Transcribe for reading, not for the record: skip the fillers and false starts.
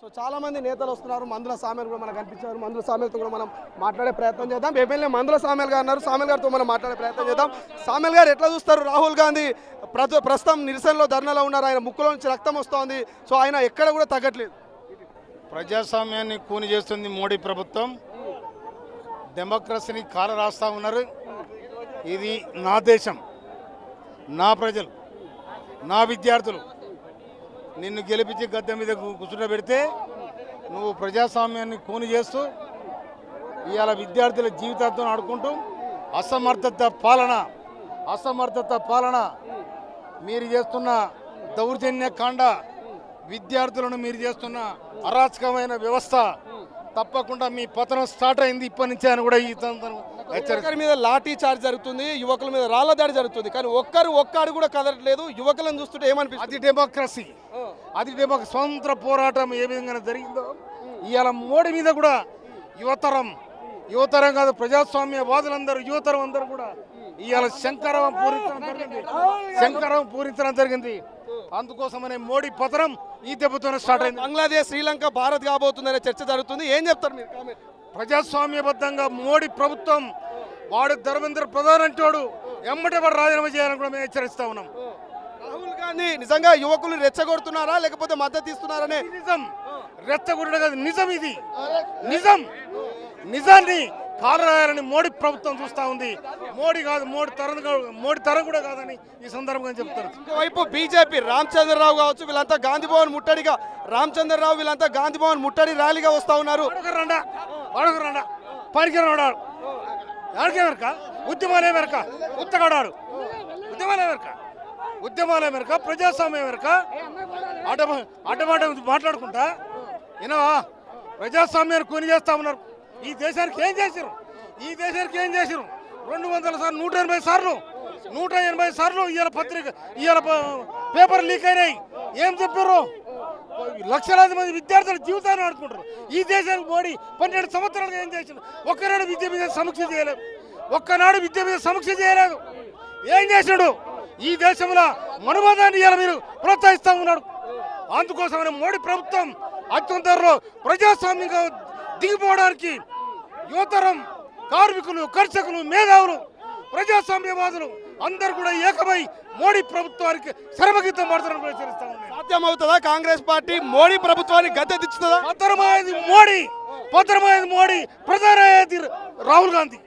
So చాలా మంది నేతలు వస్తున్నారు. మందుల సామెలు కూడా మనకు కనిపించారు. మందుల సామెలతో కూడా మనం మాట్లాడే ప్రయత్నం చేద్దాం. ఎమ్మెల్యే మందుల సామెల్ గారు అన్నారు. సామెల్ గారితో మనం మాట్లాడే ప్రయత్నం చేద్దాం. సామెల్ గారు ఎట్లా చూస్తారు? రాహుల్ గాంధీ ప్రస్తుతం నిరసనలో ధర్నాలో ఉన్నారు. ఆయన ముక్కులో నుంచి రక్తం వస్తోంది. సో ఆయన ఎక్కడ కూడా తగ్గట్లేదు. ప్రజాస్వామ్యాన్ని కూని చేస్తుంది మోడీ ప్రభుత్వం. డెమోక్రసీని కాల రాస్తా ఉన్నారు. ఇది నా దేశం, నా ప్రజలు, నా విద్యార్థులు నిన్ను గెలిపించి గద్దె మీద కూర్చుండబెడితే నువ్వు ప్రజాస్వామ్యాన్ని కూని చేస్తూ ఇవాళ విద్యార్థుల జీవితాలతో ఆడుకుంటూ అసమర్థత పాలన మీరు చేస్తున్న దౌర్జన్య కాండ, విద్యార్థులను మీరు చేస్తున్న అరాచకమైన వ్యవస్థ తప్పకుండా మీ పతనం స్టార్ట్ అయింది ఇప్పటి నుంచే అని కూడా ఈ ఒక్కరి మీద లాఠీ చార్జ్ జరుగుతుంది, యువకుల మీద రాళ్ల దాడి జరుగుతుంది. కానీ ఒక్క అడుగు కూడా కదలట్లేదు. యువకులను చూస్తుంటే ఏమనిపిస్తుంది? అది డెమోక్రసీ, స్వతంత్ర పోరాటం ఏ విధంగా జరిగిందో ఇవాళ మోడీ మీద కూడా యువతరం కాదు ప్రజాస్వామ్యవాదులందరూ యువతరం అందరూ కూడా ఇవాళ శంకరం పూరించడం జరిగింది. అందుకోసమనే మోడీ పతనం ఈ దెబ్బతోనే స్టార్ట్ అయింది. బంగ్లాదేశ్, శ్రీలంక, భారత్ కాబోతుందనే చర్చ జరుగుతుంది. ఏం చెప్తారు మీరు? కామెంట్. ప్రజాస్వామ్యబద్ధంగా మోడీ ప్రభుత్వం వాడు ధర్మేంద్ర ప్రధాన్ అంటాడు ఎమ్మటే వాడు రాజీనామా చేయాలని కూడా మేము హెచ్చరిస్తా ఉన్నాం. రాహుల్ గాంధీ నిజంగా యువకులు రెచ్చగొడుతున్నారా లేకపోతే మద్దతు ఇస్తున్నారనే? నిజం, రెచ్చగొట్టడం కాదు, నిజం. ఇది నిజాన్ని కాలరాయాలని మోడీ ప్రభుత్వం చూస్తా ఉంది. మోడీ కాదు, మోడీ తరం కూడా కాదని ఈ సందర్భంగా చెప్తారు. ఇంకోవైపు బీజేపీ రామచంద్రరావు కావచ్చు, వీళ్ళంతా గాంధీ భవన్ ముట్టడిగా వీళ్ళంతా గాంధీ భవన్ ముట్టడి ర్యాలీగా వస్తా ఉన్నారు. పనికిరాడు ఉద్యమాలే వెనక ఉత్తగాడాడు ఉద్యమాలే వెనక ప్రజాస్వామ్యం వెనక అడ్డమాట మాట్లాడుకుంటా వినవా? ప్రజాస్వామ్యాన్ని కొని చేస్తా ఉన్నారు. ఈ దేశానికి ఏం చేశారు? 200 సార్లు 180 సార్లు ఇవాళ పేపర్ లీక్ అయినాయి. ఏం చెప్పారు? లక్షలాది మంది విద్యార్థుల జీవితాన్ని ఆడుకుంటారు. ఈ దేశానికి మోడీ 12 సంవత్సరాలుగా ఏం చేశారు? ఒక్కనాడు విద్య మీద సమీక్ష చేయలేదు. ఏం చేశాడు? ఈ దేశంలో మనువాదాన్ని ఇవాళ మీరు ప్రోత్సహిస్తూ ఉన్నాడు. అందుకోసమనే మోడీ ప్రభుత్వం అత్యంతలో ప్రజాస్వామ్యంగా దిగిపోవడానికి యువతరం, కార్మికులు, కర్షకులు, మేధావులు, ప్రజాస్వామ్యవాదులు అందరూ కూడా ఏకమై మోడీ ప్రభుత్వానికి శరమగీతం పాడుతారని హెచ్చరిస్తా ఉన్నారు. సాధ్యమవుతుందా? కాంగ్రెస్ పార్టీ మోడీ ప్రభుత్వానికి గద్దె దించుతుందా? పతనమైంది మోడీ, ప్రధానమైంది రాహుల్ గాంధీ.